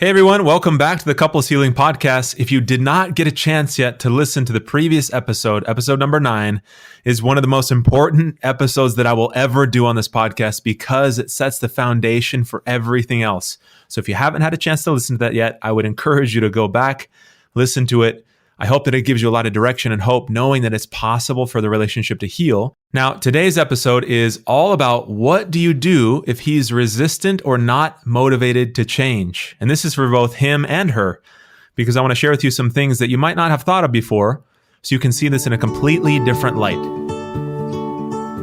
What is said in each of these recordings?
Hey everyone, welcome back to the Couples Healing Podcast. If you did not get a chance yet to listen to the previous episode number 9 is one of the most important episodes that I will ever do on this podcast because it sets the foundation for everything else. So if you haven't had a chance to listen to that yet, I would encourage you to go back, listen to it. I hope that it gives you a lot of direction and hope, knowing that it's possible for the relationship to heal. Now, today's episode is all about what do you do if he's resistant or not motivated to change? And this is for both him and her, because I want to share with you some things that you might not have thought of before, so you can see this in a completely different light.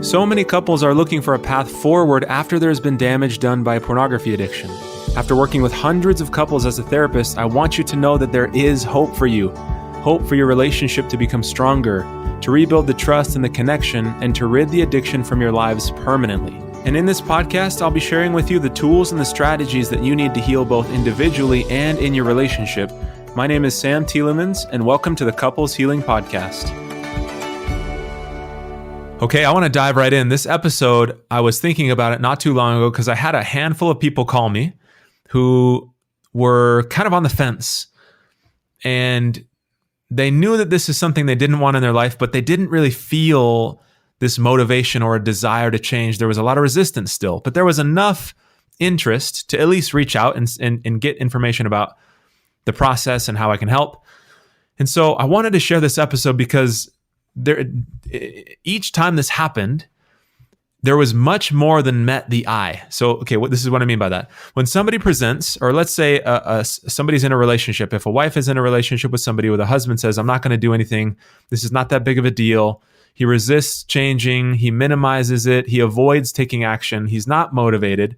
So many couples are looking for a path forward after there's been damage done by pornography addiction. After working with hundreds of couples as a therapist, I want you to know that there is hope for you. Hope for your relationship to become stronger, to rebuild the trust and the connection, and to rid the addiction from your lives permanently. And in this podcast, I'll be sharing with you the tools and the strategies that you need to heal both individually and in your relationship. My name is Sam Tielemans, and welcome to the Couples Healing Podcast. Okay, I want to dive right in. This episode, I was thinking about it not too long ago because I had a handful of people call me who were kind of on the fence. And they knew that this is something they didn't want in their life, but they didn't really feel this motivation or a desire to change. There was a lot of resistance still, but there was enough interest to at least reach out and get information about the process and how I can help. And so I wanted to share this episode because each time this happened, there was much more than met the eye. So, okay, this is what I mean by that. When somebody presents, or let's say somebody's in a relationship, if a wife is in a relationship with somebody where the husband says, I'm not going to do anything, this is not that big of a deal, he resists changing, he minimizes it, he avoids taking action, he's not motivated.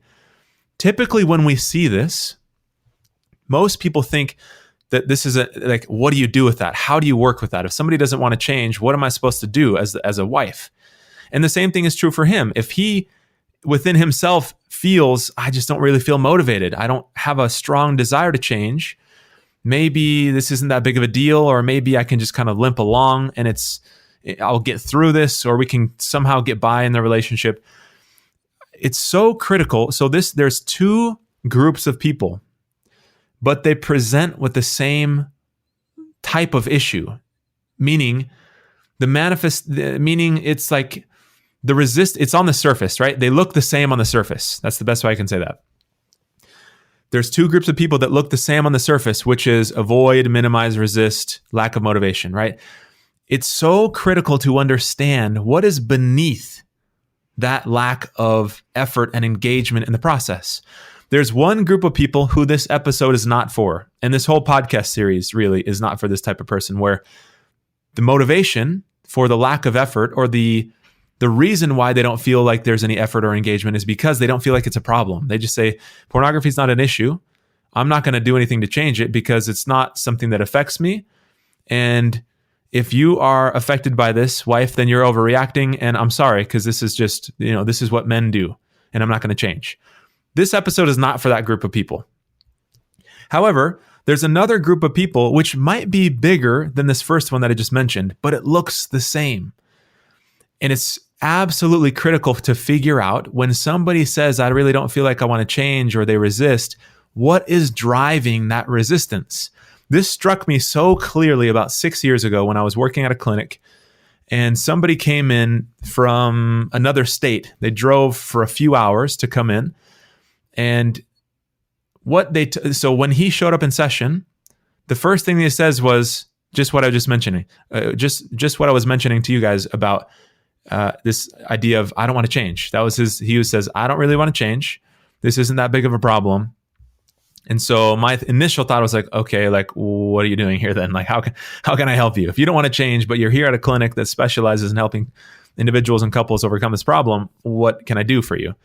Typically when we see this, most people think that this is like, what do you do with that? How do you work with that? If somebody doesn't want to change, what am I supposed to do as a wife? And the same thing is true for him. If he, within himself, feels, I just don't really feel motivated, I don't have a strong desire to change, maybe this isn't that big of a deal, or maybe I can just kind of limp along and I'll get through this, or we can somehow get by in the relationship. It's so critical. So there's two groups of people, but they present with the same type of issue, meaning it's like it's on the surface, right? They look the same on the surface. That's the best way I can say that. There's two groups of people that look the same on the surface, which is avoid, minimize, resist, lack of motivation, right? It's so critical to understand what is beneath that lack of effort and engagement in the process. There's one group of people who this episode is not for, and this whole podcast series really is not for this type of person, where the motivation for the lack of effort, or the reason why they don't feel like there's any effort or engagement, is because they don't feel like it's a problem. They just say, pornography is not an issue. I'm not going to do anything to change it because it's not something that affects me. And if you are affected by this, wife, then you're overreacting. And I'm sorry, because this is just, this is what men do, and I'm not going to change. This episode is not for that group of people. However, there's another group of people which might be bigger than this first one that I just mentioned, but it looks the same. And it's absolutely critical to figure out, when somebody says, I really don't feel like I want to change, or they resist, what is driving that resistance? This struck me so clearly about 6 years ago when I was working at a clinic, and somebody came in from another state. They drove for a few hours to come in, and so when he showed up in session, the first thing he says was just what I was just mentioning, just what I was mentioning to you guys about this idea of, I don't want to change. That was he says, I don't really want to change. This isn't that big of a problem. And so my initial thought was like, okay, like, what are you doing here then? Like, how can I help you? If you don't want to change, but you're here at a clinic that specializes in helping individuals and couples overcome this problem, what can I do for you?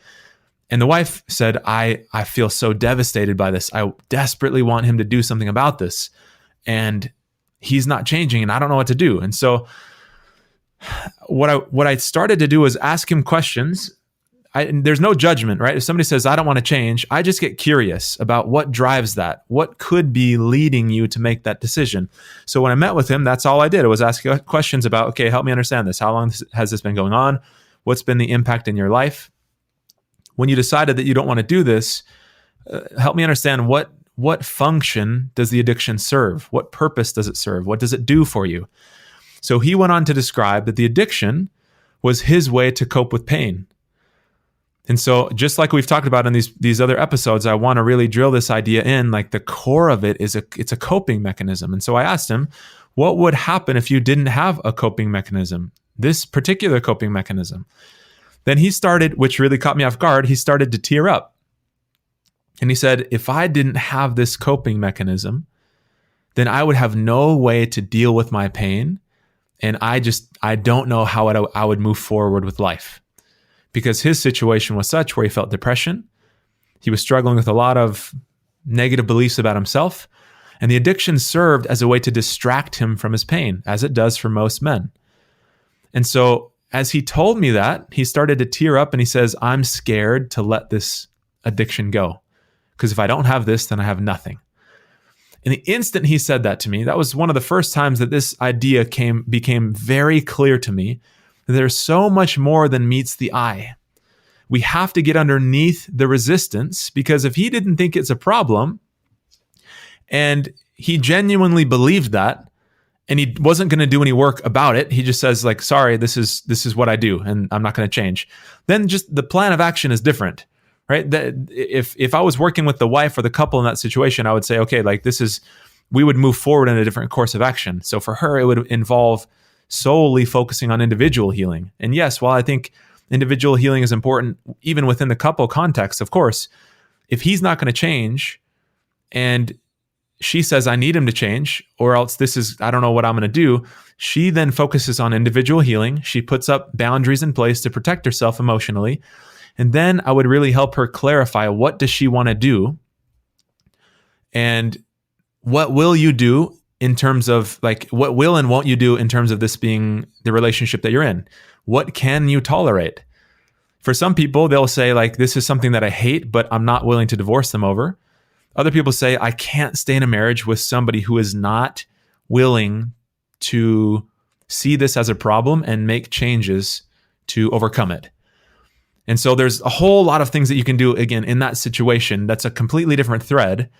And the wife said, I feel so devastated by this. I desperately want him to do something about this, and he's not changing, and I don't know what to do. And so what I started to do was ask him questions. There's no judgment, right? If somebody says, I don't want to change, I just get curious about what drives that. What could be leading you to make that decision? So when I met with him, that's all I did. I was asking questions about, okay, help me understand this. How long has this been going on? What's been the impact in your life? When you decided that you don't want to do this, help me understand what what function does the addiction serve? What purpose does it serve? What does it do for you? So he went on to describe that the addiction was his way to cope with pain. And so just like we've talked about in these other episodes, I want to really drill this idea in, like the core of it is it's a coping mechanism. And so I asked him, what would happen if you didn't have a coping mechanism, this particular coping mechanism? Then he started, which really caught me off guard, he started to tear up. And he said, if I didn't have this coping mechanism, then I would have no way to deal with my pain. And I don't know how I would move forward with life. Because his situation was such where he felt depression. He was struggling with a lot of negative beliefs about himself. And the addiction served as a way to distract him from his pain, as it does for most men. And so as he told me that, he started to tear up and he says, I'm scared to let this addiction go. Because if I don't have this, then I have nothing. And the instant he said that to me, that was one of the first times that this idea became very clear to me. There's so much more than meets the eye. We have to get underneath the resistance, because if he didn't think it's a problem and he genuinely believed that and he wasn't going to do any work about it, he just says like, sorry, this is what I do and I'm not going to change. Then just the plan of action is different, right? That if I was working with the wife or the couple in that situation, I would say, okay, like we would move forward in a different course of action. So for her, it would involve solely focusing on individual healing. And yes, while I think individual healing is important, even within the couple context, of course, if he's not going to change and she says, I need him to change, or else I don't know what I'm going to do. She then focuses on individual healing. She puts up boundaries in place to protect herself emotionally. And then I would really help her clarify, what does she want to do? And what will you do in terms of like, what will and won't you do in terms of this being the relationship that you're in? What can you tolerate? For some people, they'll say like, this is something that I hate, but I'm not willing to divorce them over. Other people say, I can't stay in a marriage with somebody who is not willing to see this as a problem and make changes to overcome it. And so there's a whole lot of things that you can do, again, in that situation. That's a completely different thread.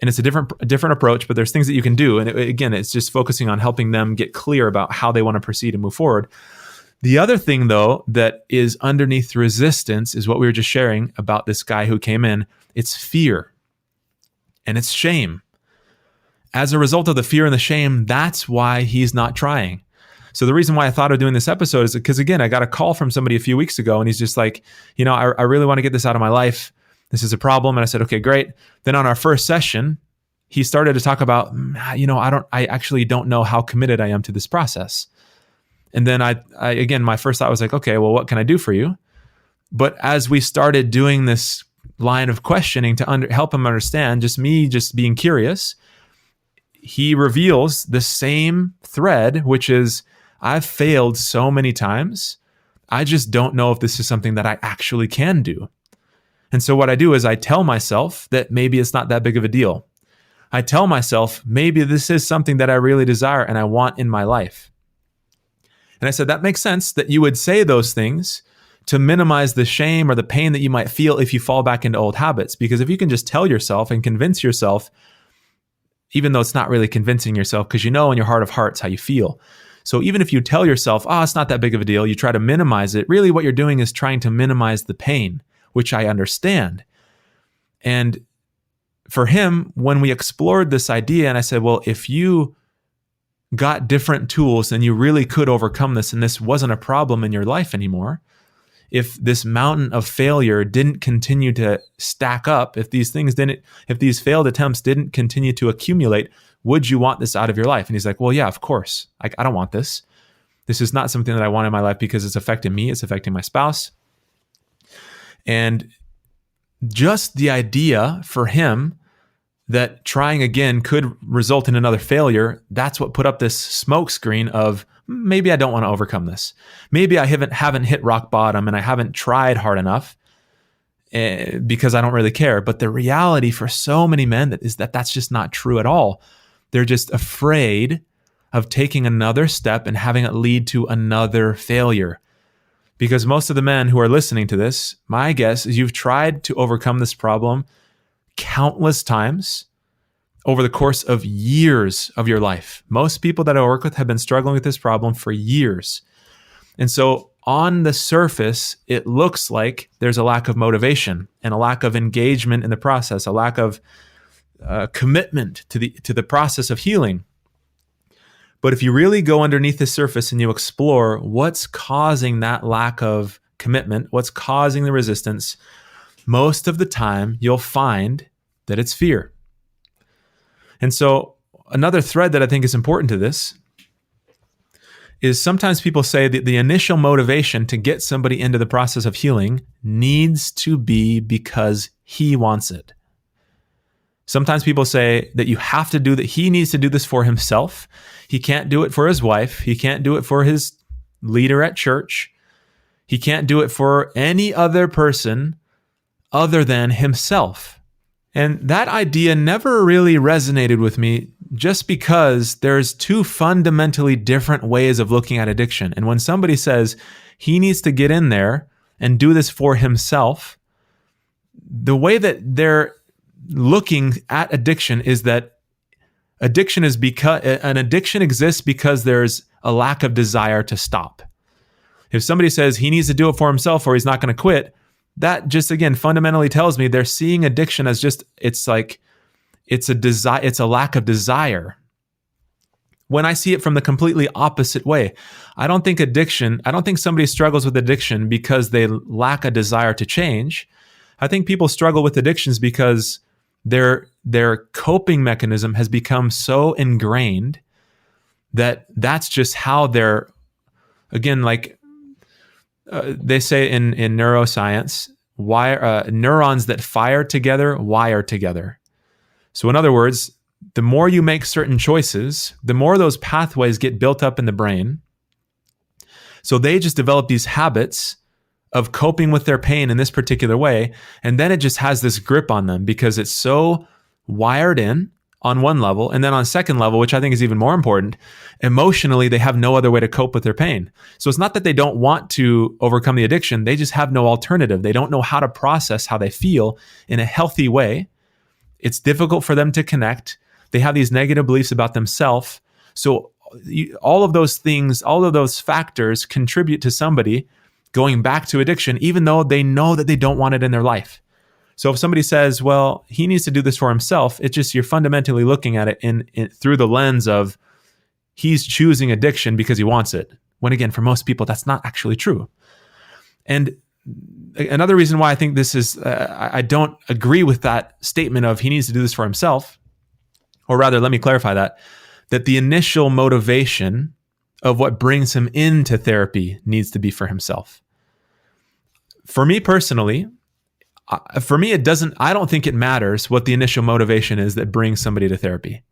And it's a different approach, but there's things that you can do. And again, it's just focusing on helping them get clear about how they want to proceed and move forward. The other thing, though, that is underneath resistance is what we were just sharing about this guy who came in. It's fear and it's shame. As a result of the fear and the shame, that's why he's not trying. So the reason why I thought of doing this episode is because, again, I got a call from somebody a few weeks ago, and he's just like, I really want to get this out of my life. This is a problem. And I said, okay, great. Then on our first session, he started to talk about, I actually don't know how committed I am to this process. And then I again, my first thought was like, okay, well, what can I do for you? But as we started doing this line of questioning to help him understand, just being curious, he reveals the same thread, which is, I've failed so many times. I just don't know if this is something that I actually can do. And so what I do is I tell myself that maybe it's not that big of a deal. I tell myself, maybe this is something that I really desire and I want in my life. And I said, that makes sense that you would say those things to minimize the shame or the pain that you might feel if you fall back into old habits. Because if you can just tell yourself and convince yourself, even though it's not really convincing yourself, because you know in your heart of hearts how you feel. So even if you tell yourself, it's not that big of a deal, you try to minimize it, really what you're doing is trying to minimize the pain, which I understand. And for him, when we explored this idea, and I said, well, if you got different tools, then you really could overcome this, and this wasn't a problem in your life anymore. If this mountain of failure didn't continue to stack up, if these failed attempts didn't continue to accumulate, would you want this out of your life? And he's like, well, yeah, of course. I don't want this. This is not something that I want in my life because it's affecting me. It's affecting my spouse. And just the idea for him that trying again could result in another failure, that's what put up this smoke screen of maybe I don't want to overcome this. Maybe I haven't hit rock bottom and I haven't tried hard enough because I don't really care. But the reality for so many men is that that's just not true at all. They're just afraid of taking another step and having it lead to another failure. Because most of the men who are listening to this, my guess is you've tried to overcome this problem countless times, over the course of years of your life. Most people that I work with have been struggling with this problem for years. And so on the surface, it looks like there's a lack of motivation and a lack of engagement in the process, a lack of commitment to the process of healing. But if you really go underneath the surface and you explore what's causing that lack of commitment, what's causing the resistance, most of the time you'll find that it's fear. And so another thread that I think is important to this is sometimes people say that the initial motivation to get somebody into the process of healing needs to be because he wants it. Sometimes people say that you have to do that. He needs to do this for himself. He can't do it for his wife. He can't do it for his leader at church. He can't do it for any other person other than himself. And that idea never really resonated with me just because there's two fundamentally different ways of looking at addiction. And when somebody says he needs to get in there and do this for himself, the way that they're looking at addiction is that addiction exists because there's a lack of desire to stop. If somebody says he needs to do it for himself or he's not going to quit, that just again fundamentally tells me they're seeing addiction as just it's a lack of desire. When I see it from the completely opposite way, I don't think somebody struggles with addiction because they lack a desire to change. I think people struggle with addictions because their coping mechanism has become so ingrained that that's just how they're, again, like they say in neuroscience, neurons that fire together wire together. So in other words, the more you make certain choices, the more those pathways get built up in the brain. So they just develop these habits of coping with their pain in this particular way. And then it just has this grip on them because it's so wired in on one level. And then on a second level, which I think is even more important, emotionally, they have no other way to cope with their pain. So it's not that they don't want to overcome the addiction. They just have no alternative. They don't know how to process how they feel in a healthy way. It's difficult for them to connect. They have these negative beliefs about themselves. So all of those things, all of those factors contribute to somebody going back to addiction, even though they know that they don't want it in their life. So if somebody says, well, he needs to do this for himself, it's just you're fundamentally looking at it in through the lens of he's choosing addiction because he wants it. When again, for most people, that's not actually true. And another reason why I think this is, I don't agree with that statement of he needs to do this for himself, or rather, let me clarify that the initial motivation of what brings him into therapy needs to be for himself. For me personally, I don't think it matters what the initial motivation is that brings somebody to therapy.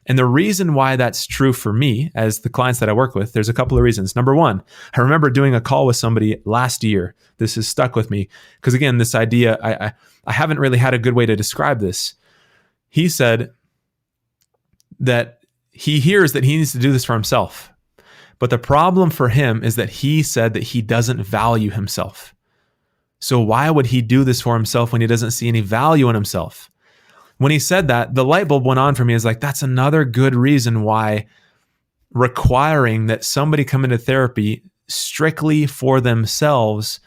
And the reason why that's true for me, as the clients that I work with, there's a couple of reasons. Number one, I remember doing a call with somebody last year. This has stuck with me because again, this idea, I haven't really had a good way to describe this. He said that he hears that he needs to do this for himself. But the problem for him is that he said that he doesn't value himself. So why would he do this for himself when he doesn't see any value in himself? When he said that, the light bulb went on for me. It's like, that's another good reason why requiring that somebody come into therapy strictly for themselves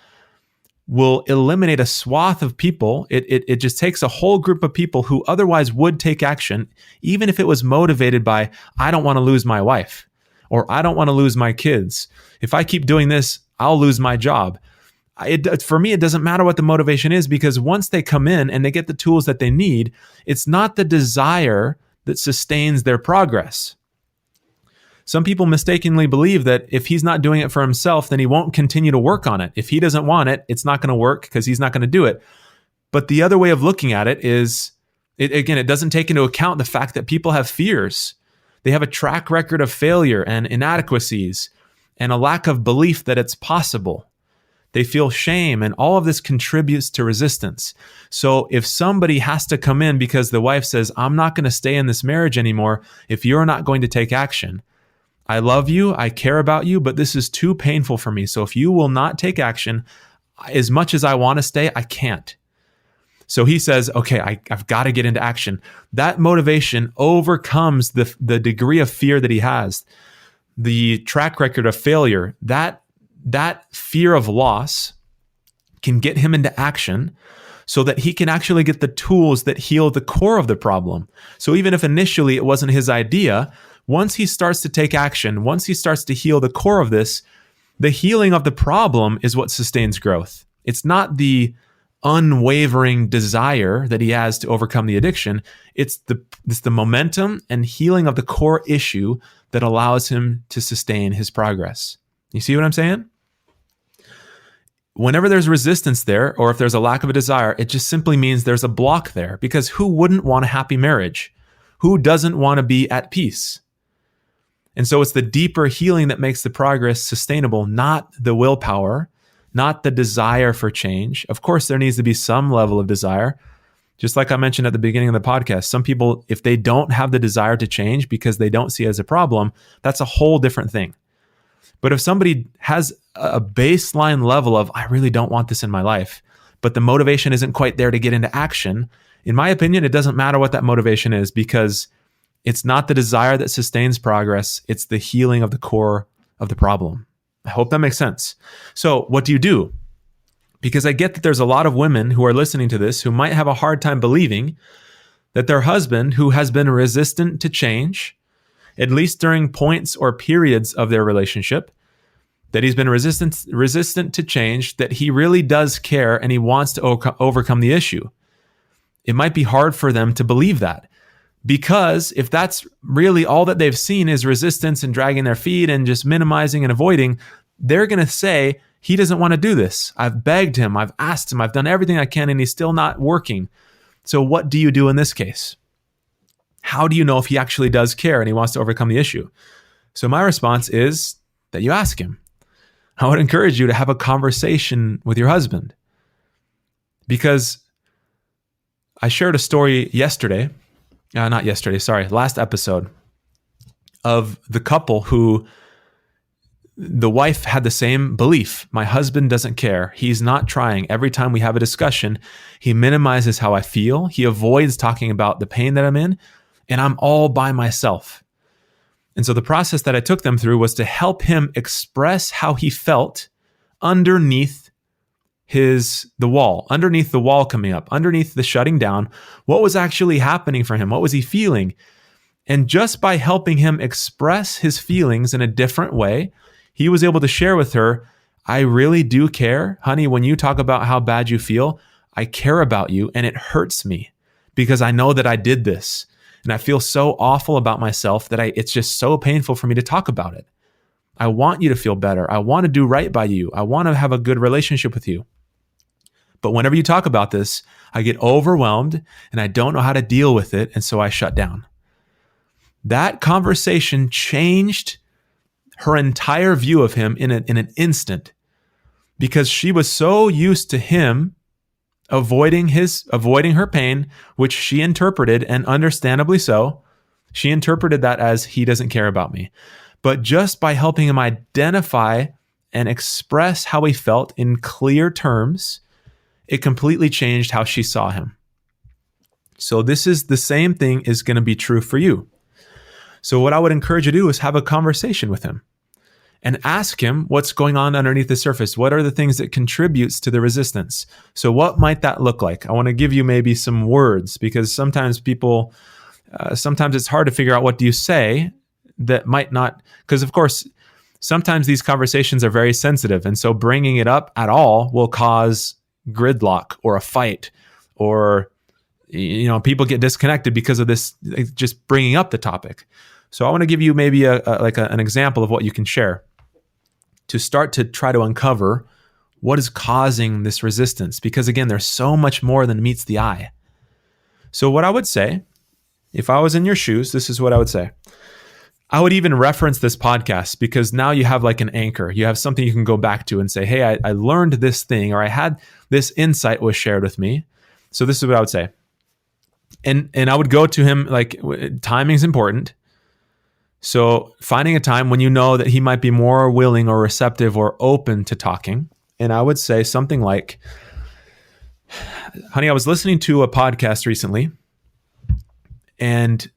will eliminate a swath of people. It just takes a whole group of people who otherwise would take action, even if it was motivated by, I don't want to lose my wife, or I don't want to lose my kids. If I keep doing this, I'll lose my job. For me, it doesn't matter what the motivation is, because once they come in and they get the tools that they need, it's not the desire that sustains their progress. Some people mistakenly believe that if he's not doing it for himself, then he won't continue to work on it. If he doesn't want it, it's not going to work because he's not going to do it. But the other way of looking at it is, it doesn't take into account the fact that people have fears. They have a track record of failure and inadequacies and a lack of belief that it's possible. They feel shame, and all of this contributes to resistance. So if somebody has to come in because the wife says, I'm not going to stay in this marriage anymore if you're not going to take action. I love you, I care about you, but this is too painful for me. So if you will not take action, as much as I want to stay, I can't. So he says, okay, I've got to get into action. That motivation overcomes the degree of fear that he has, the track record of failure. That fear of loss can get him into action so that he can actually get the tools that heal the core of the problem. So even if initially it wasn't his idea, once he starts to take action, once he starts to heal the core of this, the healing of the problem is what sustains growth. It's not the unwavering desire that he has to overcome the addiction. It's the momentum and healing of the core issue that allows him to sustain his progress. You see what I'm saying? Whenever there's resistance there, or if there's a lack of a desire, it just simply means there's a block there, because who wouldn't want a happy marriage? Who doesn't want to be at peace? And so it's the deeper healing that makes the progress sustainable, not the willpower, not the desire for change. Of course, there needs to be some level of desire. Just like I mentioned at the beginning of the podcast, some people, if they don't have the desire to change because they don't see it as a problem, that's a whole different thing. But if somebody has a baseline level of, I really don't want this in my life, but the motivation isn't quite there to get into action, in my opinion, it doesn't matter what that motivation is, because it's not the desire that sustains progress. It's the healing of the core of the problem. I hope that makes sense. So what do you do? Because I get that there's a lot of women who are listening to this who might have a hard time believing that their husband, who has been resistant to change, at least during points or periods of their relationship, that he's been resistant to change, that he really does care and he wants to overcome the issue. It might be hard for them to believe that, because if that's really all that they've seen is resistance and dragging their feet and just minimizing and avoiding, they're going to say, he doesn't want to do this. I've begged him, I've asked him, I've done everything I can, and he's still not working. So what do you do in this case? How do you know if he actually does care and he wants to overcome the issue? So my response is that you ask him. I would encourage you to have a conversation with your husband, because I shared a story last episode, of the couple who the wife had the same belief. My husband doesn't care. He's not trying. Every time we have a discussion, he minimizes how I feel. He avoids talking about the pain that I'm in, and I'm all by myself. And so the process that I took them through was to help him express how he felt underneath the wall coming up, underneath the shutting down. What was actually happening for him? What was he feeling? And just by helping him express his feelings in a different way, he was able to share with her, I really do care. Honey, when you talk about how bad you feel, I care about you, and it hurts me because I know that I did this. And I feel so awful about myself that it's just so painful for me to talk about it. I want you to feel better. I want to do right by you. I want to have a good relationship with you. But whenever you talk about this, I get overwhelmed and I don't know how to deal with it. And so I shut down. That conversation changed her entire view of him in an instant, because she was so used to him avoiding her pain, which she interpreted, and understandably so, she interpreted that as, he doesn't care about me. But just by helping him identify and express how he felt in clear terms, it completely changed how she saw him. So this is the same thing is going to be true for you. So what I would encourage you to do is have a conversation with him and ask him what's going on underneath the surface. What are the things that contributes to the resistance? So what might that look like? I want to give you maybe some words, because sometimes sometimes it's hard to figure out what do you say that might not, because of course, sometimes these conversations are very sensitive. And so bringing it up at all will cause gridlock or a fight, or, people get disconnected because of this, just bringing up the topic. So I want to give you maybe an example of what you can share to start to try to uncover what is causing this resistance. Because again, there's so much more than meets the eye. So what I would say, if I was in your shoes, this is what I would say. I would even reference this podcast, because now you have like an anchor. You have something you can go back to and say, hey, I learned this thing, or I had this insight was shared with me. So this is what I would say. And I would go to him, like, timing is important. So finding a time when you know that he might be more willing or receptive or open to talking. And I would say something like, Honey, I was listening to a podcast recently, and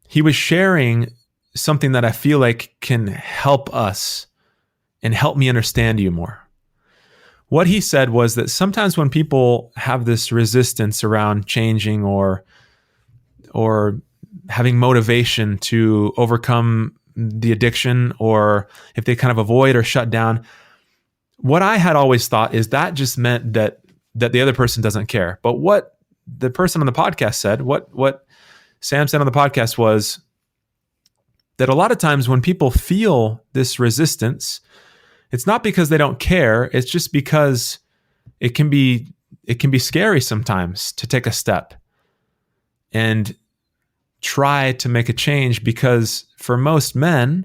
he was sharing something that I feel like can help us and help me understand you more. What he said was that sometimes when people have this resistance around changing or having motivation to overcome the addiction, or if they kind of avoid or shut down, what I had always thought is that just meant that the other person doesn't care. But what the person on the podcast said, what Sam said on the podcast, was that a lot of times when people feel this resistance, it's not because they don't care. It's just because it can be scary sometimes to take a step and try to make a change, because for most men,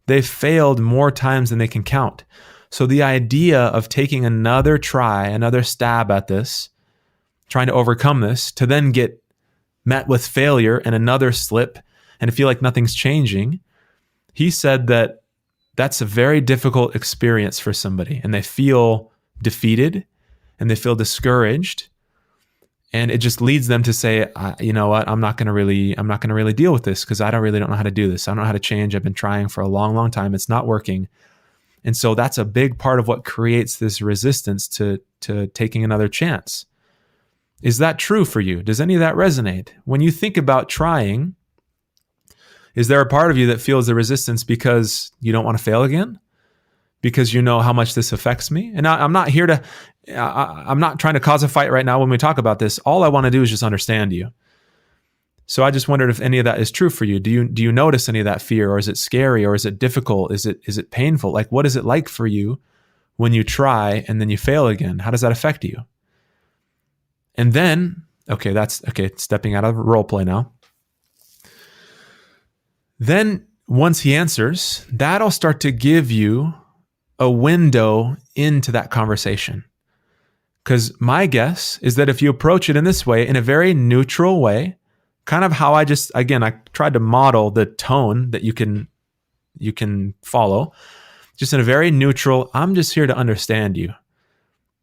they've failed more times than they can count. So the idea of taking another try, another stab at this, trying to overcome this, to then get met with failure and another slip and feel like nothing's changing, he said that that's a very difficult experience for somebody, and they feel defeated and they feel discouraged, and it just leads them to say, you know what, I'm not going to really deal with this, because I don't know how to do this. I don't know how to change. I've been trying for a long, long time. It's not working. And so that's a big part of what creates this resistance to taking another chance. Is that true for you? Does any of that resonate? When you think about trying, is there a part of you that feels the resistance because you don't want to fail again? Because you know how much this affects me? And I'm not trying to cause a fight right now when we talk about this. All I want to do is just understand you. So I just wondered if any of that is true for you. Do you notice any of that fear, or is it scary, or is it difficult? Is it painful? Like, what is it like for you when you try and then you fail again? How does that affect you? And then, stepping out of role play now. Then once he answers, that'll start to give you a window into that conversation. Because my guess is that if you approach it in this way, in a very neutral way, kind of how I tried to model the tone that you can follow, just in a very neutral, I'm just here to understand you.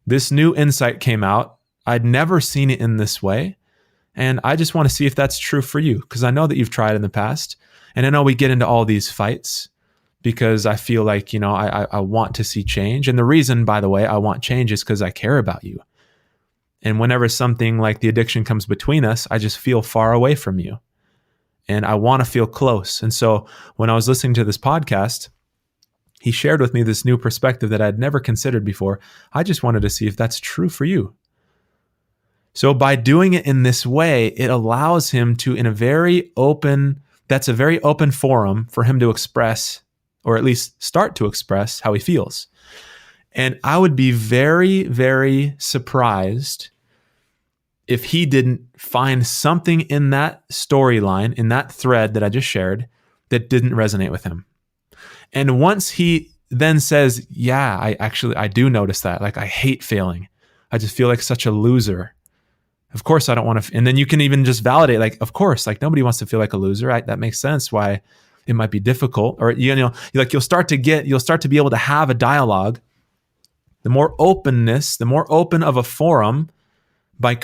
This new insight came out. I'd never seen it in this way. And I just want to see if that's true for you, because I know that you've tried in the past. And I know we get into all these fights because I feel like, I want to see change. And the reason, by the way, I want change is because I care about you. And whenever something like the addiction comes between us, I just feel far away from you. And I want to feel close. And so when I was listening to this podcast, he shared with me this new perspective that I'd never considered before. I just wanted to see if that's true for you. So by doing it in this way, it allows him to, that's a very open forum for him to express, or at least start to express, how he feels. And I would be very, very surprised if he didn't find something in that storyline, in that thread that I just shared, that didn't resonate with him. And once he then says, yeah, I do notice that. Like, I hate failing. I just feel like such a loser. Of course, I don't want to. And then you can even just validate, like, of course, like, nobody wants to feel like a loser. Right? That makes sense why it might be difficult. Or, you'll start to be able to have a dialogue. The more open of a forum, by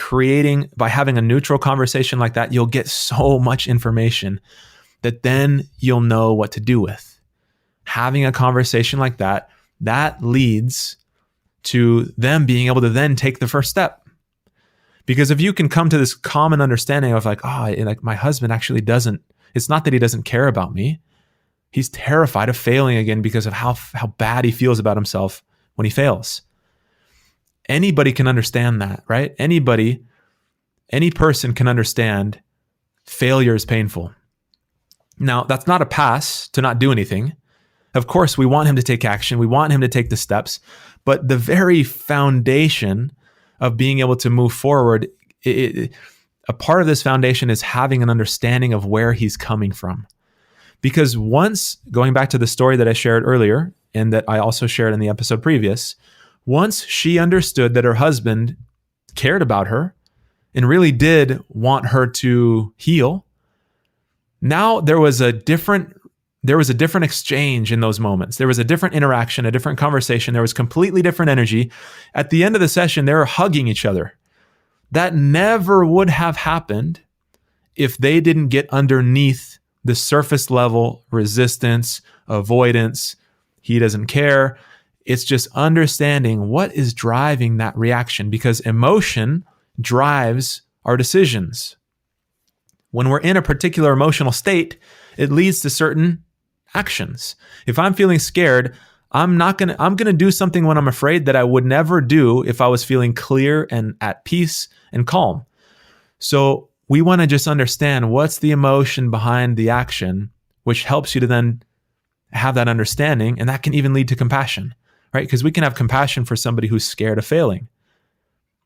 having a neutral conversation like that, you'll get so much information that then you'll know what to do with. Having a conversation like that leads to them being able to then take the first step. Because if you can come to this common understanding of like, my husband actually doesn't, it's not that he doesn't care about me. He's terrified of failing again because of how bad he feels about himself when he fails. Anybody can understand that, right? Any person can understand failure is painful. Now, that's not a pass to not do anything. Of course, we want him to take action. We want him to take the steps. But the very foundation of being able to move forward, a part of this foundation is having an understanding of where he's coming from. Because once, going back to the story that I shared earlier, and that I also shared in the episode previous, once she understood that her husband cared about her and really did want her to heal, now there was a different there was a different exchange in those moments. There was a different interaction, a different conversation. There was completely different energy. At the end of the session, they were hugging each other. That never would have happened if they didn't get underneath the surface level resistance, avoidance. He doesn't care. It's just understanding what is driving that reaction, because emotion drives our decisions. When we're in a particular emotional state, it leads to certain actions. If I'm feeling scared, I'm going to do something when I'm afraid that I would never do if I was feeling clear and at peace and calm. So we want to just understand what's the emotion behind the action, which helps you to then have that understanding. And that can even lead to compassion, right? Because we can have compassion for somebody who's scared of failing.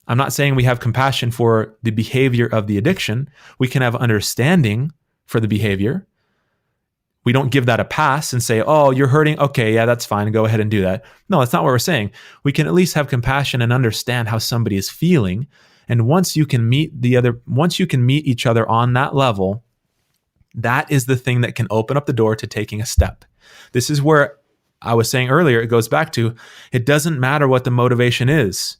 I'm not saying we have compassion for the behavior of the addiction. We can have understanding for the behavior. We don't give that a pass and say, oh, you're hurting. Okay, yeah, that's fine. Go ahead and do that. No, that's not what we're saying. We can at least have compassion and understand how somebody is feeling. And once you can meet each other on that level, that is the thing that can open up the door to taking a step. This is where I was saying earlier, it goes back to, it doesn't matter what the motivation is.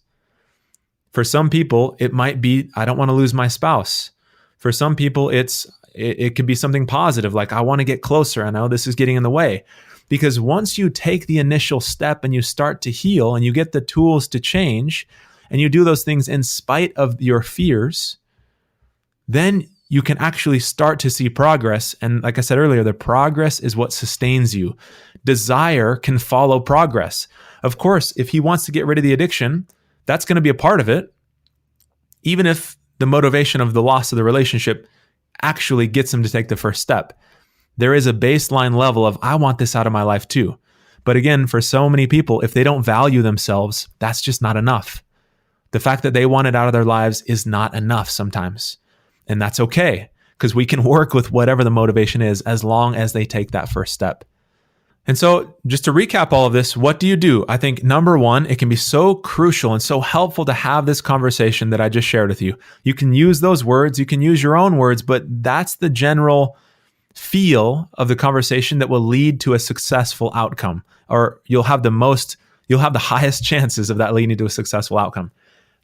For some people, it might be, I don't want to lose my spouse. For some people, it could be something positive, like I want to get closer. I know this is getting in the way. Because once you take the initial step and you start to heal and you get the tools to change and you do those things in spite of your fears, then you can actually start to see progress. And like I said earlier, the progress is what sustains you. Desire can follow progress. Of course, if he wants to get rid of the addiction, that's going to be a part of it. Even if the motivation of the loss of the relationship actually gets him to take the first step, there is a baseline level of, I want this out of my life too. But again, for so many people, if they don't value themselves, that's just not enough. The fact that they want it out of their lives is not enough sometimes. And that's okay, because we can work with whatever the motivation is as long as they take that first step. And so just to recap all of this, what do you do? I think number one, it can be so crucial and so helpful to have this conversation that I just shared with you. You can use those words, you can use your own words, but that's the general feel of the conversation that will lead to a successful outcome, or you'll have the highest chances of that leading to a successful outcome.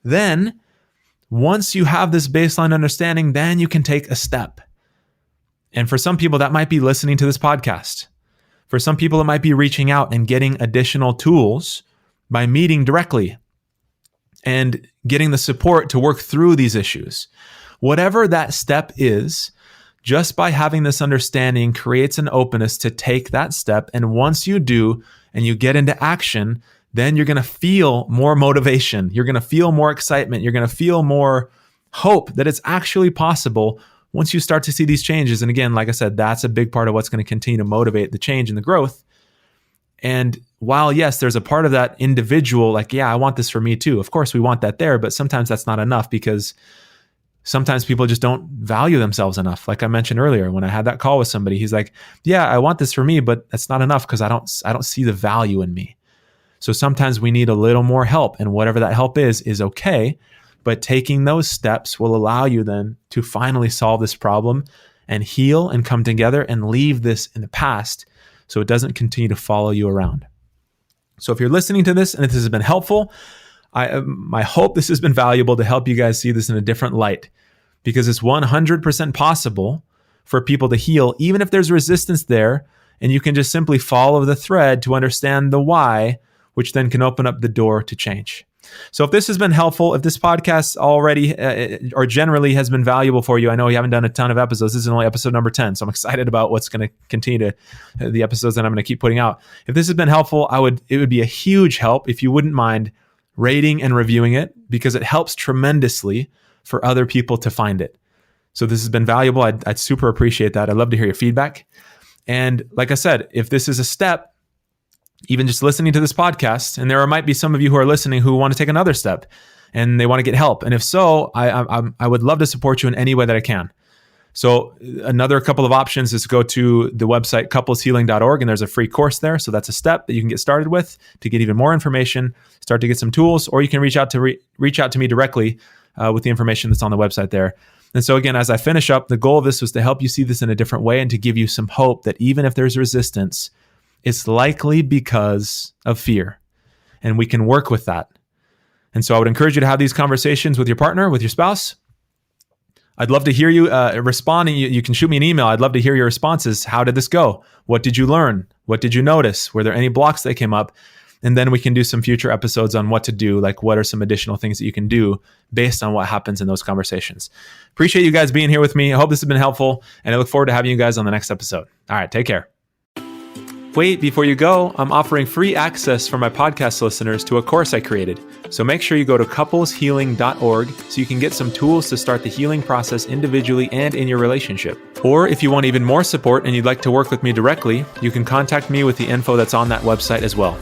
Then once you have this baseline understanding, then you can take a step. And for some people, that might be listening to this podcast. For some people, it might be reaching out and getting additional tools by meeting directly and getting the support to work through these issues. Whatever that step is, just by having this understanding creates an openness to take that step. And once you do and you get into action, then you're going to feel more motivation. You're going to feel more excitement. You're going to feel more hope that it's actually possible once you start to see these changes. And again, like I said, that's a big part of what's going to continue to motivate the change and the growth. And while, yes, there's a part of that individual, like, yeah, I want this for me too. Of course, we want that there, but sometimes that's not enough, because sometimes people just don't value themselves enough. Like I mentioned earlier, when I had that call with somebody, he's like, yeah, I want this for me, but that's not enough because I don't see the value in me. So sometimes we need a little more help, and whatever that help is okay. But taking those steps will allow you then to finally solve this problem and heal and come together and leave this in the past so it doesn't continue to follow you around. So if you're listening to this and if this has been helpful, I hope this has been valuable to help you guys see this in a different light, because it's 100% possible for people to heal, even if there's resistance there, and you can just simply follow the thread to understand the why, which then can open up the door to change. So if this has been helpful, if this podcast already or generally has been valuable for you, I know we haven't done a ton of episodes. This is only episode number 10. So I'm excited about what's going to continue the episodes that I'm going to keep putting out. If this has been helpful, it would be a huge help if you wouldn't mind rating and reviewing it, because it helps tremendously for other people to find it. So this has been valuable. I'd super appreciate that. I'd love to hear your feedback. And like I said, if this is a step, even just listening to this podcast, and there might be some of you who are listening who want to take another step and they want to get help. And if so, I would love to support you in any way that I can. So another couple of options is to go to the website coupleshealing.org, and there's a free course there. So that's a step that you can get started with to get even more information, start to get some tools, or you can reach out to me directly with the information that's on the website there. And so again, as I finish up, the goal of this was to help you see this in a different way and to give you some hope that even if there's resistance, it's likely because of fear, and we can work with that. And so I would encourage you to have these conversations with your partner, with your spouse. I'd love to hear you responding. You can shoot me an email. I'd love to hear your responses. How did this go? What did you learn? What did you notice? Were there any blocks that came up? And then we can do some future episodes on what to do, like what are some additional things that you can do based on what happens in those conversations. Appreciate you guys being here with me. I hope this has been helpful, and I look forward to having you guys on the next episode. All right, take care. Wait, before you go, I'm offering free access for my podcast listeners to a course I created. So make sure you go to coupleshealing.org so you can get some tools to start the healing process individually and in your relationship. Or if you want even more support and you'd like to work with me directly, you can contact me with the info that's on that website as well.